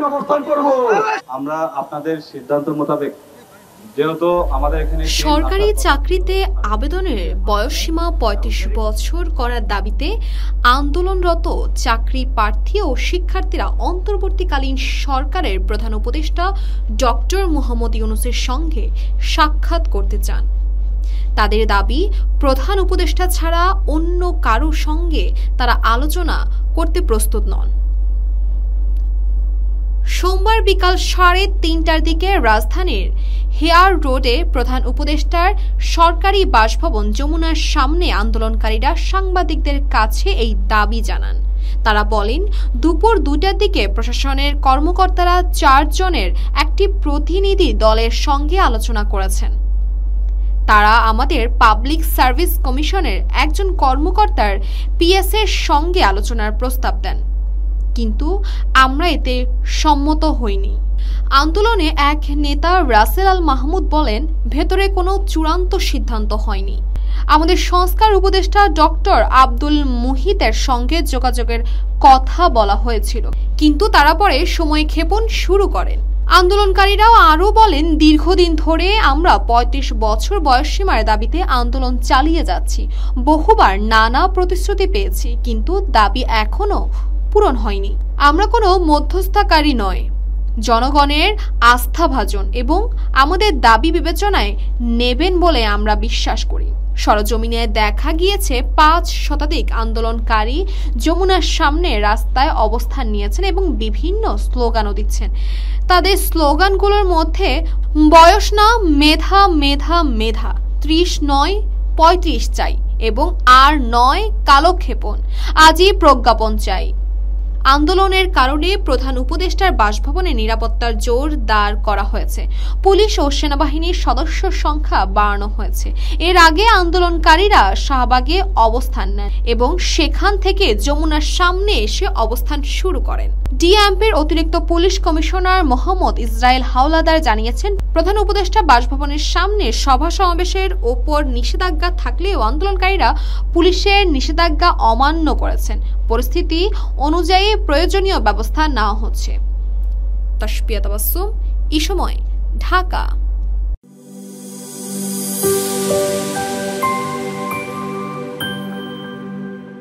অবস্থান করব। আমরা আপনাদের সিদ্ধান্ত মোতাবেক যেহেতু আমাদের এখানে সরকারি চাকরিতে আবেদনের বয়সসীমা ৩৫ বছর করার দাবিতে আন্দোলনরত চাকরি প্রার্থী ও শিক্ষার্থীরা অন্তর্বর্তীকালীন সরকারের প্রধান উপদেষ্টা ডক্টর মোহাম্মদ ইউনূসের সঙ্গে সাক্ষাৎ করতে চান। তাদের দাবি, প্রধান উপদেষ্টা ছাড়া অন্য কারো সঙ্গে তারা আলোচনা করতে প্রস্তুত নন। সোমবার বিকাল ৩:৩০টার দিকে রাজধানীর হেয়ার রোডে প্রধান উপদেষ্টার সরকারি বাসভবন যমুনার সামনে আন্দোলনকারীরা সাংবাদিকদের কাছে এই দাবি জানান। তারা বলেন, দুপুর ২টার দিকে প্রশাসনের কর্মকর্তারা ৪ জনের একটি প্রতিনিধি দলের সঙ্গে আলোচনা করেছেন। তারা আমাদের পাবলিক সার্ভিস কমিশনের একজন কর্মকর্তার পিএসের সঙ্গে আলোচনার প্রস্তাব দেন, কিন্তু আমরা এতে সম্মত হইনি। আন্দোলনে এক নেতা রাসেল আল মাহমুদ বলেন, ভেতরে কোনো চূড়ান্ত সিদ্ধান্ত হয়নি। আমাদের সংস্কার উপদেষ্টা ডক্টর আব্দুল মুহিতের সঙ্গে যোগাযোগের কথা বলা হয়েছিল, কিন্তু তারা পরে সময়ক্ষেপণ শুরু করেন। আন্দোলনকারীরাও আরও বলেন, দীর্ঘদিন ধরে আমরা ৩৫ বছর বয়সসীমার দাবিতে আন্দোলন চালিয়ে যাচ্ছি। বহুবার নানা প্রতিশ্রুতি পেয়েছি, কিন্তু দাবি এখনো পূরণ হয়নি। আমরা কোনো মধ্যস্থতাকারী নয়, জনগণের আস্থাভাজন এবং আমাদের দাবি বিবেচনায় নেবেন বলে আমরা বিশ্বাস করি। সরজমিনে দেখা গিয়েছে ৫ শতাধিক আন্দোলনকারী যমুনার সামনে রাস্তায় অবস্থান নিয়েছেন এবং বিভিন্ন স্লোগানও দিচ্ছেন। তাদের স্লোগানগুলোর মধ্যে বয়স না, মেধা মেধা মেধা, ৩০ নয় ৩৫ চাই এবং আর নয় কালক্ষেপণ, আজই প্রজ্ঞাপন চাই। আন্দোলনের কারণে প্রধান উপদেষ্টার বাসভবনে নিরাপত্তার জোরদার করা হয়েছে। পুলিশ ও সেনাবাহিনীর সদস্য সংখ্যা বাড়ানো হয়েছে। এর আগে আন্দোলনকারীরা শাহবাগে অবস্থান নেন এবং সেখান থেকে যমুনার সামনে এসে অবস্থান শুরু করেন। ডিএমপির অতিরিক্ত police commissioner Mohammad Israel Howlader জানিয়েছেন, প্রধান উপদেষ্টা বাসভবনের সামনে সভা সমাবেশের ওপর নিষেধাজ্ঞা থাকলেও আন্দোলনকারীরা পুলিশের নিষেধাজ্ঞা অমান্য করেছেন। পরিস্থিতি অনুযায়ী প্রয়োজনীয় ব্যবস্থা নেওয়া হচ্ছে। তাসপিয়া তাবাসসুম, এই সময়, ঢাকা।